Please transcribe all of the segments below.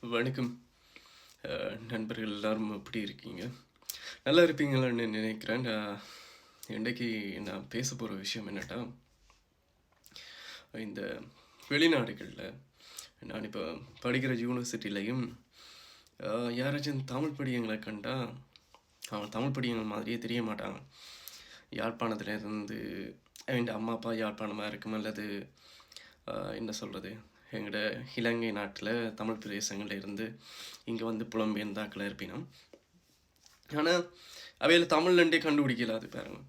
வணக்கம். நண்பர்கள் எல்லாரும் எப்படி இருக்கீங்க? நல்லா இருப்பீங்களான்னு நினைக்கிறேன். இன்றைக்கு நான் பேச போகிற விஷயம் என்னட்டா, இந்த வெளிநாடுகளில் நான் இப்போ படிக்கிற யூனிவர்சிட்டிலையும் யாராச்சும் தமிழ் படியங்களை கண்டா அவங்க தமிழ் படியங்கள் மாதிரியே தெரிய மாட்டாங்க. யாழ்ப்பாணத்துலேருந்து என் அம்மா அப்பா யாழ்ப்பாணமாக இருக்கும், அல்லது என்ன சொல்கிறது, எங்களோட இலங்கை நாட்டில் தமிழ் பிரதேசங்கள்ல இருந்து இங்கே வந்து புலம்பெயர்ந்தாக்கள் இருப்பினோம். ஆனால் அவையில் தமிழ்லண்டே கண்டுபிடிக்கல. அது பாருங்க,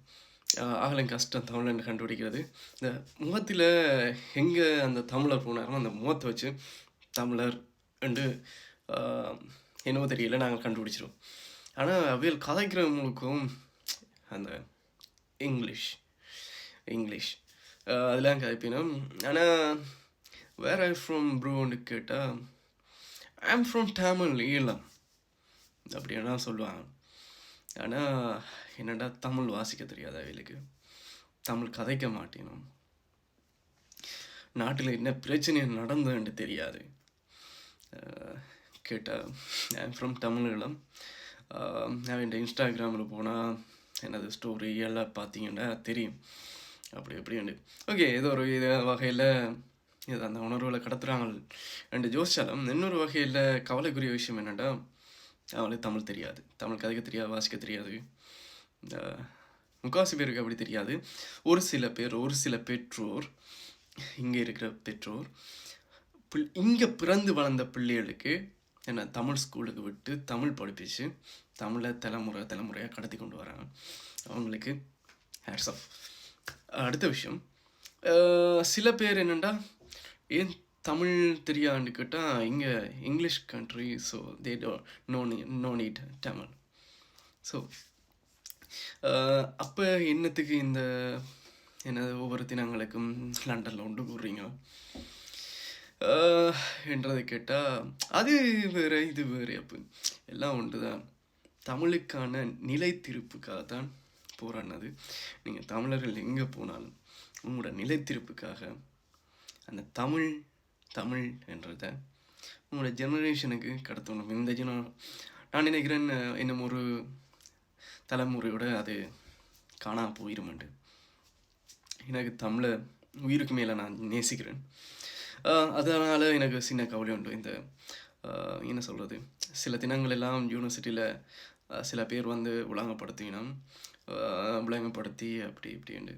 ஆகலும் கஷ்டம் தமிழ்லண்டு கண்டுபிடிக்கிறது. இந்த முகத்தில் எங்கே அந்த தமிழர் போனாலும் அந்த முகத்தை வச்சு தமிழர் என்று என்னவோ தெரியல, நாங்கள் கண்டுபிடிச்சிருவோம். ஆனால் அவையில் கதைக்கிறவங்களுக்கும் அந்த இங்கிலீஷ் இங்கிலீஷ் அதெல்லாம் கதைப்பினோம். ஆனால் வேர் ஐ ஃப்ரம் ப்ரோன்னு கேட்டால் ஐம் ஃப்ரம் தமிழ் ஈழம் அப்படின்னா சொல்லுவாங்க. ஆனால் என்னடா தமிழ் வாசிக்க தெரியாது அவைகளுக்கு, தமிழ் கதைக்க மாட்டேனும், நாட்டில் என்ன பிரச்சனை நடந்ததுன்னு தெரியாது. கேட்டால் ஐம் ஃப்ரம் தமிழீழம். அவன் இன்ஸ்டாகிராமில் போனால் என்னது ஸ்டோரி எல்லாம் பார்த்தீங்கன்னா தெரியும் அப்படி எப்படின்னு. ஓகே, ஏதோ ஒரு இது வகையில் இது அந்த உணர்வுகளை கடத்துகிறாங்க ரெண்டு ஜோசிச்சாலும். இன்னொரு வகையில் கவலைக்குரிய விஷயம் என்னென்னா, அவங்களுக்கு தமிழ் தெரியாது, தமிழ் கதைக்க தெரியாது, வாசிக்க தெரியாது. முக்கால்வாசி பேருக்கு அப்படி தெரியாது. ஒரு சில பெற்றோர், இங்கே இருக்கிற பெற்றோர் இங்கே பிறந்து வளர்ந்த பிள்ளைகளுக்கு என்ன தமிழ் ஸ்கூலுக்கு விட்டு தமிழ் படிப்பிச்சு தமிழை தலைமுறையாக கடத்தி கொண்டு வராங்க. அவங்களுக்கு ஹேட்ஸ் ஆஃப். அடுத்த விஷயம், சில பேர் என்னென்னா ஏன் தமிழ் தெரியாதுன்னு கேட்டால் இங்கே English country, so they no need Tamil. So அப்போ என்னத்துக்கு இந்த என்னது ஒவ்வொரு தினங்களுக்கும் லண்டனில் ஒன்று கூடுறீங்க என்றதை கேட்டால் அது வேறு இது வேறு. அப்போ எல்லாம் ஒன்று தான். தமிழுக்கான நிலைத்திருப்புக்காக தான் போராடினது. நீங்கள் தமிழர்கள் எங்கே போனாலும் உங்களோட நிலைத்திருப்புக்காக அந்த தமிழ் என்றதை உங்களோட ஜெனரேஷனுக்கு கடத்தணும். இந்த நான் நினைக்கிறேன் இன்னும் ஒரு தலைமுறையோட அது காணா போயிருமெண்டு. எனக்கு தமிழை உயிருக்கு மேலே நான் நேசிக்கிறேன். அதனால் எனக்கு சின்ன கவலை உண்டு. இந்த என்ன சொல்கிறது, சில தினங்கள் எல்லாம் யூனிவர்சிட்டியில் சில பேர் வந்து விளங்கப்படுத்தி அப்படி இப்படின்னு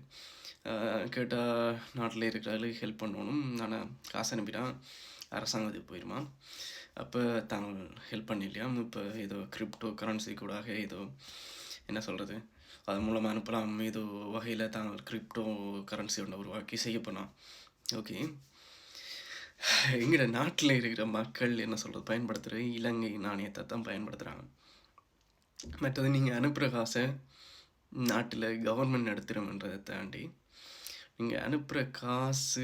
கேட்டால் நாட்டில் இருக்கிறவர்களுக்கு ஹெல்ப் பண்ணணும். ஆனால் காசு அனுப்பினா அரசாங்கத்துக்கு போயிடுமா. அப்போ தாங்கள் ஹெல்ப் பண்ணிடலையா. இப்போ ஏதோ கிரிப்டோ கரன்சி கூட ஏதோ என்ன சொல்கிறது, அது மூலமாக அனுப்பலாம். ஏதோ வகையில் தாங்கள் கிரிப்டோ கரன்சி ஒன்று உருவாக்கி செய்ய போனால் ஓகே. எங்களோட நாட்டில் இருக்கிற மக்கள் என்ன சொல்கிறது, பயன்படுத்துகிற இலங்கை நாணயத்தை தான் பயன்படுத்துகிறாங்க. மற்றது நீங்கள் அனுப்புகிற காசை நாட்டில் கவர்மெண்ட் எடுத்துருன்றதை தாண்டி நீங்கள் அனுப்புகிற காசு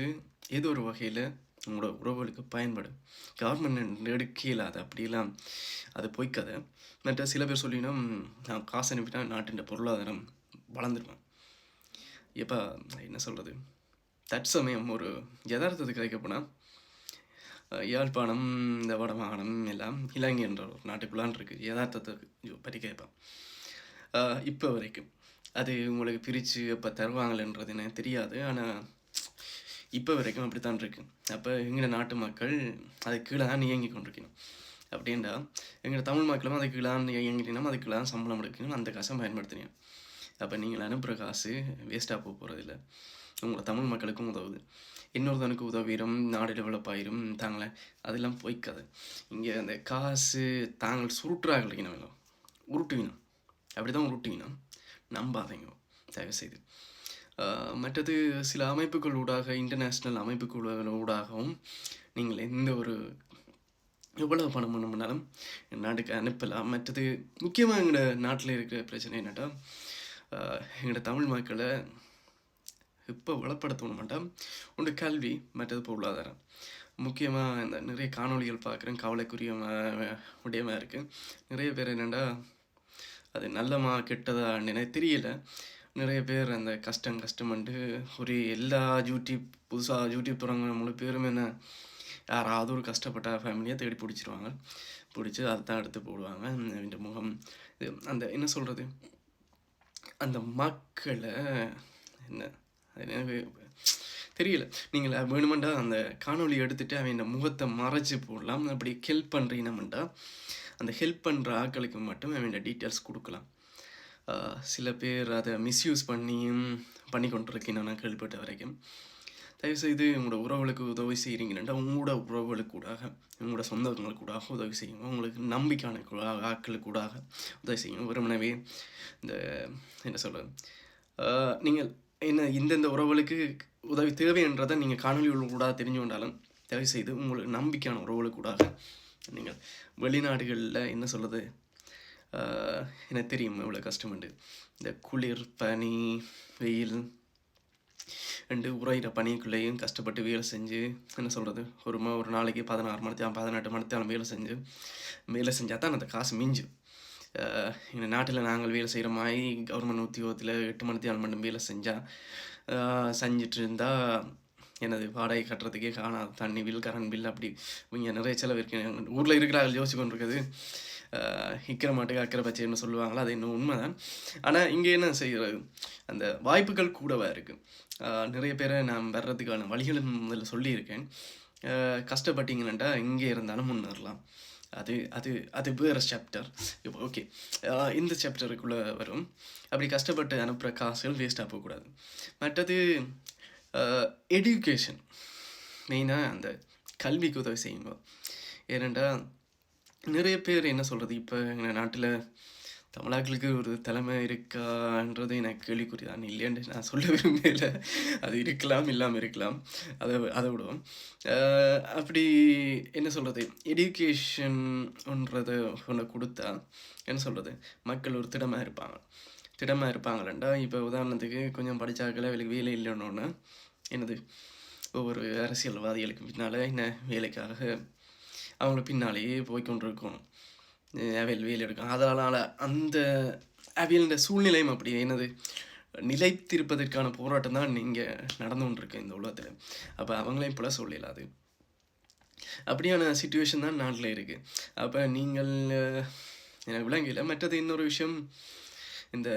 ஏதோ ஒரு வகையில் உங்களோட உறவுகளுக்கு பயன்படும். கவர்மெண்ட் எடுக்க இல்லாத அப்படிலாம் அது பொய்க்காத. மற்ற சில பேர் சொல்லினா நான் காசு அனுப்பினா நாட்டின் பொருளாதாரம் வளர்ந்துருவேன். எப்போ என்ன சொல்கிறது, தற்சமயம் ஒரு யதார்த்தத்துக்கு கிடைக்க போனால் யாழ்ப்பாணம், இந்த வடமாகாணம் எல்லாம் இலங்கை என்ற ஒரு நாட்டுக்குள்ளான் இருக்குது. யதார்த்தத்தை பற்றி கேட்பேன். இப்போ வரைக்கும் அது உங்களுக்கு பிரித்து அப்போ தருவாங்களன்றது எனக்கு தெரியாது. ஆனால் இப்போ வரைக்கும் அப்படித்தான் இருக்குது. அப்போ எங்களோட நாட்டு மக்கள் அது கீழே தான் இயங்கி கொண்டிருக்கணும். அப்படின்டா எங்களோட தமிழ் மக்களும் அது கீழே தான் இயங்கிட்டீங்கன்னா அது கீழே தான் சம்பளம் எடுக்கணும், அந்த காசை பயன்படுத்தினீங்க. அப்போ நீங்கள் அனுப்புகிற காசு வேஸ்ட்டாக போகிறதில்ல, உங்களோட தமிழ் மக்களுக்கும் உதவுது, இன்னொருத்தனுக்கு உதவிடும், நாடு டெவலப் ஆயிரும். தாங்களே அதெல்லாம் போய்க்காது. இங்கே அந்த காசு தாங்கள் சுருட்டுறாங்க, உருட்டுவினோம், அப்படி தான் உருட்டுவினோம். நம்பாதீங்க தயவுசெய்து. மற்றது சில அமைப்புகள் ஊடாக, இன்டர்நேஷ்னல் அமைப்புகள் ஊடாகவும் நீங்கள் எந்த ஒரு எவ்வளோ பணம் பண்ணாலும் நாட்டுக்கு அனுப்பலாம். மற்றது முக்கியமாக எங்களோட நாட்டில் இருக்கிற பிரச்சனை என்னட்டா, எங்களோட தமிழ் மக்களை இப்போ வளப்படுத்தணும் மாட்டோம். ஒன்று கல்வி, மற்றது பொருளாதாரம். முக்கியமாக இந்த நிறைய காணொலிகள் பார்க்குறேன், கவலைக்குரிய விடயமாக இருக்குது. நிறைய பேர் என்னென்னா அது நல்லமா கெட்டதா எனக்கு தெரியல. நிறைய பேர் அந்த கஷ்டம்ன்ட்டு ஒரு எல்லா புதுசாக யூடியூப் தொடங்குற முழு பேரும் என்ன யாராவது ஒரு கஷ்டப்பட்ட ஃபேமிலியை தேடி பிடிச்சிருவாங்க. பிடிச்சி அதை தான் எடுத்து போடுவாங்க. இந்த முகம் அந்த என்ன சொல்கிறது, அந்த மக்களை என்ன அது எனக்கு தெரியல. நீங்கள் வேணுமெண்டா அந்த காணொலி எடுத்துகிட்டு அவன் முகத்தை மறைச்சி போடலாம். அப்படி ஹெல்ப் பண்ணுறீனமெண்டா அந்த ஹெல்ப் பண்ணுற ஆட்களுக்கு மட்டும் அவன் டீட்டெயில்ஸ் கொடுக்கலாம். சில பேர் அதை மிஸ்யூஸ் பண்ணி கொண்டிருக்கேன் நான் கேள்விப்பட்ட வரைக்கும். தயவுசெய்து உங்களோட உறவுகளுக்கு உதவி செய்கிறீங்கன்னா உங்களோட உறவுகளுக்கூடாக, உங்களோட சொந்தங்களுக்கூடாக உதவி செய்யுங்க. உங்களுக்கு நம்பிக்கையான ஆட்களுக்கூடாக உதவி செய்யுங்க. வெறுமனவே இந்த என்ன சொல்கிறது, நீங்கள் என்ன இந்தந்த உறவுகளுக்கு உதவி தேவைன்றதை நீங்கள் காணொலிகள் கூட தெரிஞ்சு கொண்டாலும் தயவுசெய்து உங்களுக்கு நம்பிக்கையான உறவுகளுக்கூடாக நீங்கள் வெளிநாடுகளில் என்ன சொல்கிறது, எனக்கு தெரியும் இவ்வளோ கஷ்டமுண்டு. இந்த குளிர், பனி, வெயில் ரெண்டு உரையிற பனிக்குள்ளேயும் கஷ்டப்பட்டு வேலை செஞ்சு என்ன சொல்கிறது, ஒரு நாளைக்கு 16 மணி நேரம் 18 மணி நேரம் வேலை செஞ்சால் தான் அந்த காசு மிஞ்சும். எங்கள் நாட்டில் நாங்கள் வேலை செய்கிற மாதிரி கவர்மெண்ட் உத்தியோகத்தில் 8 மணி நேரம் மட்டும் வேலை செஞ்சிட்டு இருந்தால் எனது வாடகை கட்டுறதுக்கே காணாது. தண்ணி பில், கரண்ட் பில், அப்படி இங்கே நிறைய செலவு இருக்கு. ஊரில் இருக்கிறார்கள் யோசிச்சு கொண்டு இருக்குது. இக்கிற மாட்டுக்கு அக்கறை பச்சைன்னு சொல்லுவாங்களா, அது இன்னும் உண்மைதான். ஆனால் இங்கே என்ன செய்கிறது, அந்த வாய்ப்புகள் கூடவா இருக்குது. நிறைய பேரை நான் வர்றதுக்கான வழிகளும் முதல்ல சொல்லியிருக்கேன். கஷ்டப்பட்டீங்கன்னா இங்கே இருந்தாலும் முன்னேறலாம். அது வேறு சாப்டர். இப்போ ஓகே, இந்த சாப்டருக்குள்ளே வரும். அப்படி கஷ்டப்பட்டு அனுப்புகிற காசுகள் வேஸ்ட்டாக போகக்கூடாது. மற்றது எடுகேஷன், மெயினாக அந்த கல்விக்கு உதவி செய்யுங்க. ஏனெண்டா நிறைய பேர் என்ன சொல்கிறது, இப்போ எங்கள் நாட்டில் தமிழாக்களுக்கு ஒரு தலைமை இருக்கான்றது எனக்கு கேள்விக்குறிதான். இல்லைன்னு நான் சொல்ல விரும்பல. அது இருக்கலாம், இல்லாமல் இருக்கலாம். அதை விடுவோம். அப்படி என்ன சொல்கிறது, எடுகேஷன்ன்றதை ஒன்று கொடுத்தா என்ன சொல்கிறது, மக்கள் ஒரு திடமாக இருப்பாங்களேண்டா. இப்போ உதாரணத்துக்கு கொஞ்சம் படித்தாக்களை அவளுக்கு வேலை இல்லைன்னொன்று என்னது, ஒவ்வொரு அரசியல்வாதிகளுக்கு பின்னால் என்ன வேலைக்காக அவங்கள பின்னாலேயே போய்கொண்டு இருக்கணும். அவையல் வேலை எடுக்கும். அதனால் அந்த அவையல்ன்ற சூழ்நிலையும் அப்படி என்னது நிலைத்திருப்பதற்கான போராட்டம் தான் இங்கே நடந்து கொண்டிருக்கு இந்த உலகத்தில். அப்போ அவங்களையும் போல சொல்லலாது. அப்படியான சிச்சுவேஷன் தான் நாட்டில் இருக்குது. அப்போ நீங்கள் எனக்கு விளங்கல. மற்றது இன்னொரு விஷயம், இந்த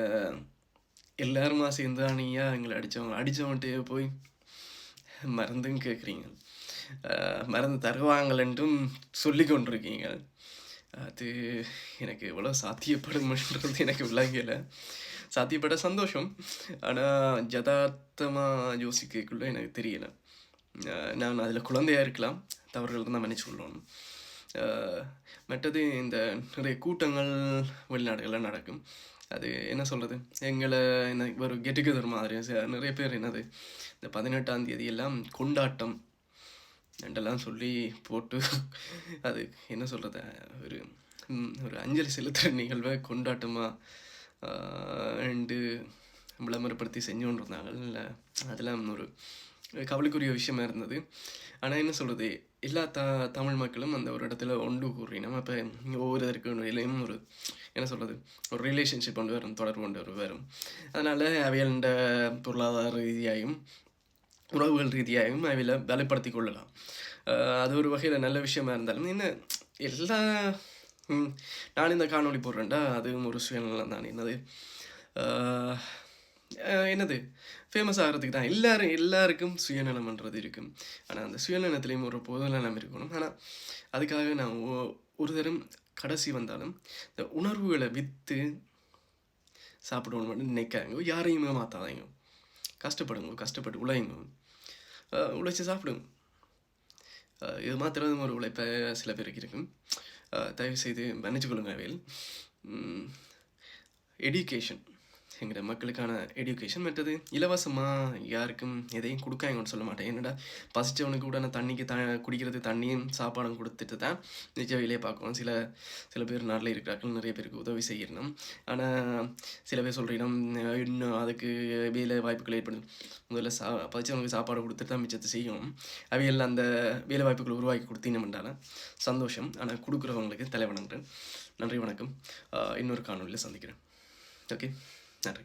எல்லாருமா சேர்ந்து அணியாக எங்களை அடித்தவன்ட்டே போய் மருந்தும் கேட்குறீங்க, மருந்து தருவாங்களென்றும் சொல்லி கொண்டிருக்கீங்க. அது எனக்கு எவ்வளோ சாத்தியப்படும்ன்றது எனக்கு விளங்கலை. சாத்தியப்பட சந்தோஷம், ஆனால் யதார்த்தமாக யோசிக்கக்குள்ளே எனக்கு தெரியலை. நான் அதில் குழந்தையாக இருக்கலாம், தவறுகள் தான் மன்னிச்சு கொள்ளணும். மற்றது இந்த நிறைய கூட்டங்கள் வெளிநாடுகளில் நடக்கும். அது என்ன சொல்கிறது, எங்களை என்ன ஒரு கெட் டுகெதர் மாதிரி நிறைய பேர் என்னது இந்த 18ஆம் தேதி எல்லாம் கொண்டாட்டம் ரெண்டெல்லாம் சொல்லி போட்டு அது என்ன சொல்கிறது, ஒரு அஞ்சலி செலுத்துகிற நிகழ்வை கொண்டாட்டமாக ரெண்டு விளம்பரப்படுத்தி செஞ்சு கொண்டு இருந்தாங்க. இல்லை, அதெல்லாம் ஒரு கவலைக்குரிய விஷயமா இருந்தது. ஆனால் என்ன சொல்கிறது, எல்லா தமிழ் மக்களும் அந்த ஒரு இடத்துல ஒன்று கூறினோம். அப்போ ஒவ்வொருத்தருக்கு நிலையும் ஒரு என்ன சொல்கிறது, ஒரு ரிலேஷன்ஷிப் கொண்டு வரும், தொடர்பு கொண்டு வரும். அதனால் அவையண்ட பொருளாதார ரீதியாகவும் உறவுகள் ரீதியாகவும் அவையில் பலப்படுத்தி கொள்ளலாம். அது ஒரு வகையில் நல்ல விஷயமா இருந்தாலும் என்ன எல்லா நான் இந்த காணொலி போடுறேன்டா அதுவும் ஒரு சுயநலம் தான். என்னது ஃபேமஸ் ஆகிறதுக்கு தான் எல்லாருக்கும் சுயநலம்ன்றது இருக்கும். ஆனால் அந்த சுயநலத்துலேயும் ஒரு பொதுநலம் இருக்கணும். ஆனால் அதுக்காக நான் ஒரு தரம் கடைசி வந்தாலும் இந்த உணர்வுகளை விற்று சாப்பிடணும் மட்டும் நினைக்காங்க. யாரையுமே மாற்றாதீங்க. கஷ்டப்பட்டு உழைச்சி சாப்பிடுங்க. இது மாத்திரம் ஒரு உழைப்பை சில பேருக்கு இருக்கும். தயவுசெய்து மன்னிச்சுக்கொள்ளுங்க. அவையில் எடுகேஷன், எங்களோட மக்களுக்கான எடுகேஷன். மற்றது இலவசமாக யாருக்கும் எதையும் கொடுக்காங்கன்னு சொல்ல மாட்டேன். என்னடா பசிச்சவனுக்கு கூட நான் தண்ணிக்கு குடிக்கிறது தண்ணியும் சாப்பாடும் கொடுத்துட்டு தான் நிஜ வேலையை பார்க்கணும். சில பேர் நாட்டில் இருக்கிறார்கள், நிறைய பேருக்கு உதவி செய்யணும். ஆனால் சில பேர் சொல்கிறோம் இன்னும் அதுக்கு வேலை வாய்ப்புகள் ஏற்படுது. முதல்ல பசிச்சவனுக்கு சாப்பாடு கொடுத்துட்டு தான் மிச்சத்தை செய்யணும். அவையில் அந்த வேலை வாய்ப்புகளை உருவாக்கி கொடுத்தீங்கன்றாலும் சந்தோஷம். ஆனால் கொடுக்குறவங்களுக்கு தலைவணங்குறேன். நன்றி, வணக்கம். இன்னொரு காணொலியில் சந்திக்கிறேன். ஓகே, நன்றி.